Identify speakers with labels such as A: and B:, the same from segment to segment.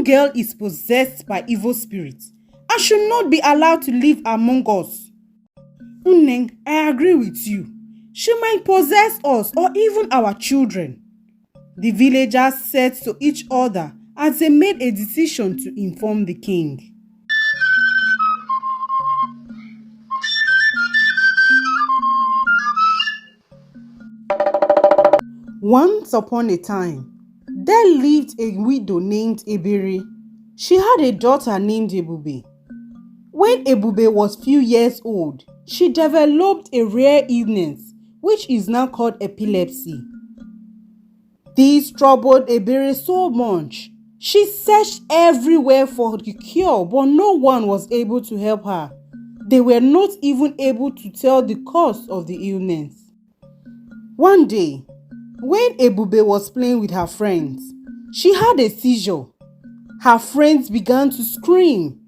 A: young girl is possessed by evil spirits and should not be allowed to live among us. Uneng, I agree with you. She might possess us or even our children. The villagers said to each other as they made a decision to inform the king. Once upon a time, there lived a widow named Ebere. She had a daughter named Ebube. When Ebube was few years old, she developed a rare illness which is now called epilepsy. This troubled Ebere so much. She searched everywhere for the cure, but no one was able to help her. They were not even able to tell the cause of the illness. One day, when Ebube was playing with her friends, she had a seizure. Her friends began to scream.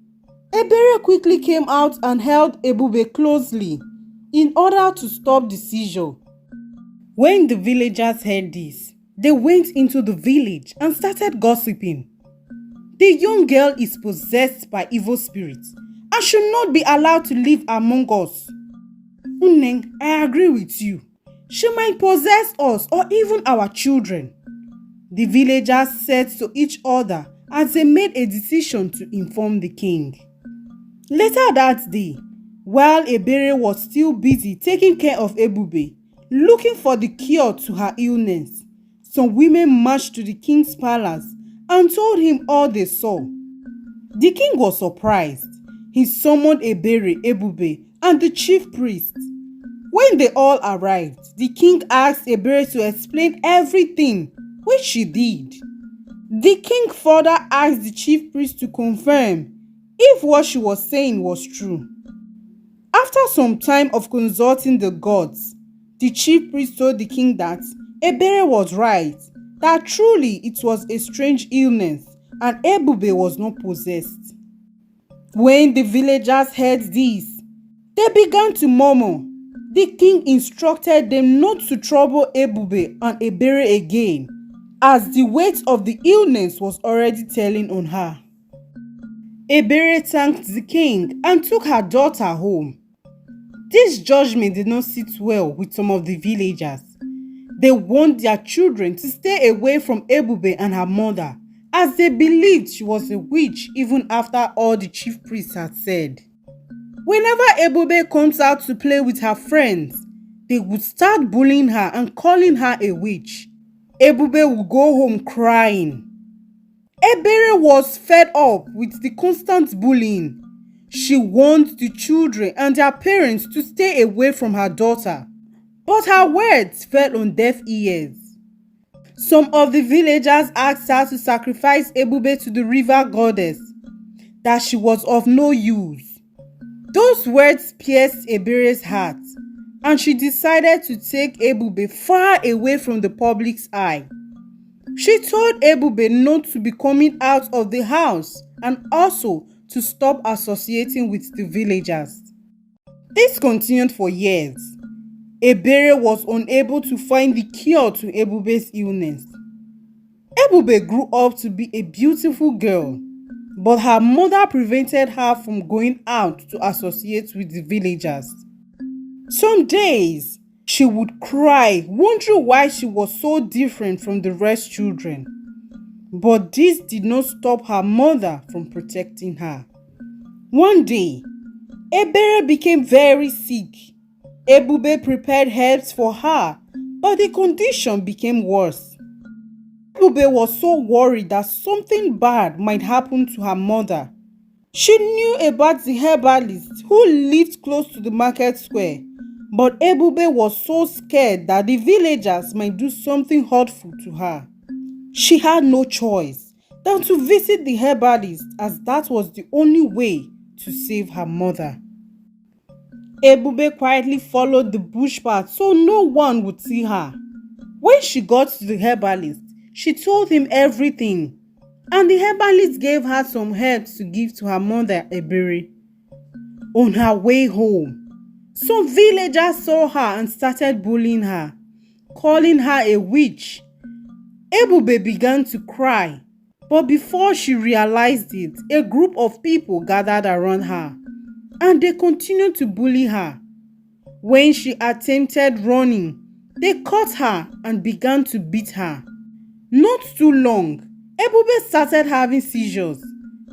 A: Ebere quickly came out and held Ebube closely in order to stop the seizure. When the villagers heard this, they went into the village and started gossiping. The young girl is possessed by evil spirits and should not be allowed to live among us. Uneng, I agree with you. She might possess us or even our children. The villagers said to each other as they made a decision to inform the king. Later that day, while Ebere was still busy taking care of Ebube, looking for the cure to her illness, some women marched to the king's palace and told him all they saw. The king was surprised. He summoned Ebere, Ebube, and the chief priest. When they all arrived, the king asked Ebere to explain everything, which she did. The king further asked the chief priest to confirm if what she was saying was true. After some time of consulting the gods, the chief priest told the king that Ebere was right, that truly it was a strange illness and Ebube was not possessed. When the villagers heard this, they began to murmur. The king instructed them not to trouble Ebube and Ebere again, as the weight of the illness was already telling on her. Ebere thanked the king and took her daughter home. This judgment did not sit well with some of the villagers. They warned their children to stay away from Ebube and her mother, as they believed she was a witch even after all the chief priests had said. Whenever Ebube comes out to play with her friends, they would start bullying her and calling her a witch. Ebube would go home crying. Ebere was fed up with the constant bullying. She warned the children and their parents to stay away from her daughter, but her words fell on deaf ears. Some of the villagers asked her to sacrifice Ebube to the river goddess, that she was of no use. Those words pierced Ebere's heart, and she decided to take Ebube far away from the public's eye. She told Ebube not to be coming out of the house and also to stop associating with the villagers. This continued for years. Ebere was unable to find the cure to Ebube's illness. Ebube grew up to be a beautiful girl, but her mother prevented her from going out to associate with the villagers. Some days, she would cry, wondering why she was so different from the rest children. But this did not stop her mother from protecting her. One day, Ebere became very sick. Ebube prepared herbs for her, but the condition became worse. Ebube was so worried that something bad might happen to her mother. She knew about the herbalist who lived close to the market square, but Ebube was so scared that the villagers might do something hurtful to her. She had no choice than to visit the herbalist, as that was the only way to save her mother. Ebube quietly followed the bush path so no one would see her. When she got to the herbalist, she told him everything, and the herbalist gave her some herbs to give to her mother, Ebere. On her way home, some villagers saw her and started bullying her, calling her a witch. Ebube began to cry. But before she realized it, a group of people gathered around her and they continued to bully her. When she attempted running, they caught her and began to beat her. Not too long, Ebube started having seizures.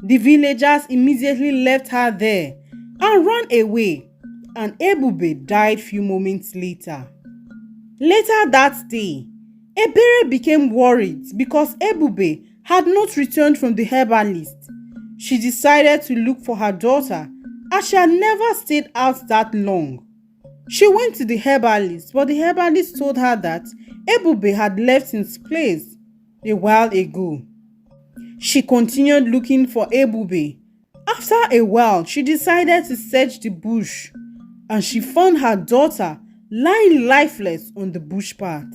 A: The villagers immediately left her there and ran away, and Ebube died few moments later. Later that day, Ebere became worried because Ebube had not returned from the herbalist. She decided to look for her daughter as she had never stayed out that long. She went to the herbalist, but the herbalist told her that Ebube had left his place a while ago. She continued looking for Ebube. After a while, she decided to search the bush and she found her daughter lying lifeless on the bush path.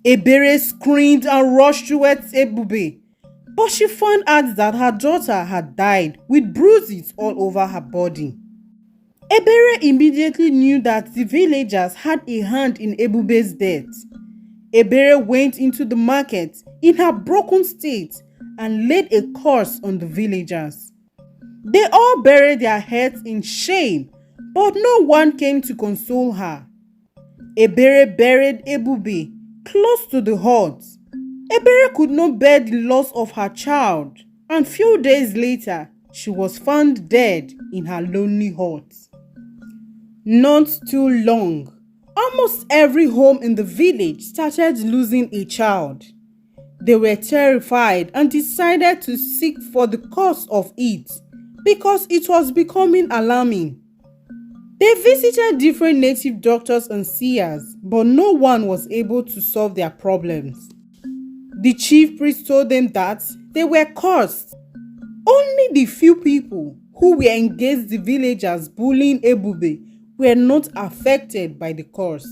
A: Ebere screamed and rushed towards Ebube, but she found out that her daughter had died with bruises all over her body. Ebere immediately knew that the villagers had a hand in Ebube's death. Ebere went into the market in her broken state and laid a curse on the villagers. They all buried their heads in shame, but no one came to console her. Ebere buried Ebube close to the hut. Ebere could not bear the loss of her child, and few days later, she was found dead in her lonely hut. Not too long, almost every home in the village started losing a child. They were terrified and decided to seek for the cause of it because it was becoming alarming. They visited different native doctors and seers, but no one was able to solve their problems. The chief priest told them that they were cursed. Only the few people who were engaged the villagers bullying Ebube were not affected by the curse.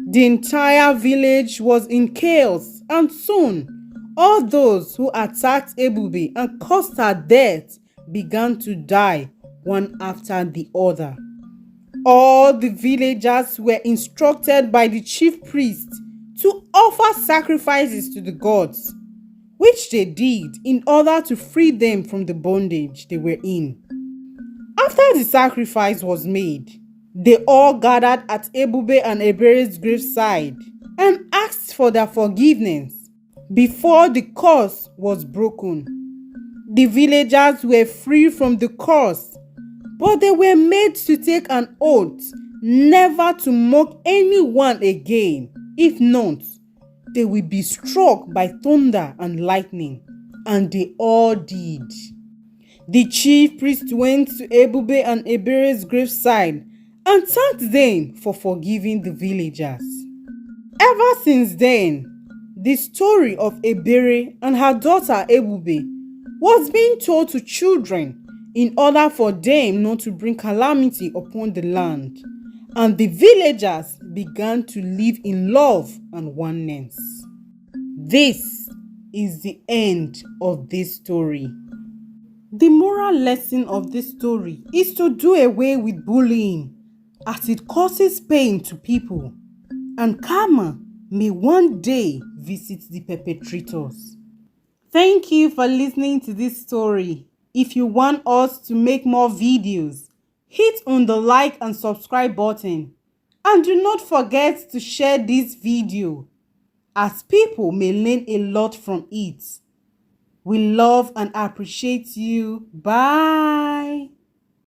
A: The entire village was in chaos, and soon all those who attacked Ebube and caused her death began to die one after the other. All the villagers were instructed by the chief priest to offer sacrifices to the gods, which they did in order to free them from the bondage they were in. After the sacrifice was made, they all gathered at Ebube and Ebere's graveside and asked for their forgiveness before the curse was broken. The villagers were free from the curse, but they were made to take an oath never to mock anyone again. If not, they will be struck by thunder and lightning. And they all did. The chief priest went to Ebube and Ebere's graveside and thanked them for forgiving the villagers. Ever since then, the story of Ebere and her daughter Ebube was being told to children in order for them not to bring calamity upon the land, and the villagers began to live in love and oneness. This is the end of this story. The moral lesson of this story is to do away with bullying, as it causes pain to people, and karma may one day visit the perpetrators. Thank you for listening to this story. If you want us to make more videos, hit on the like and subscribe button. And do not forget to share this video, as people may learn a lot from it. We love and appreciate you. Bye.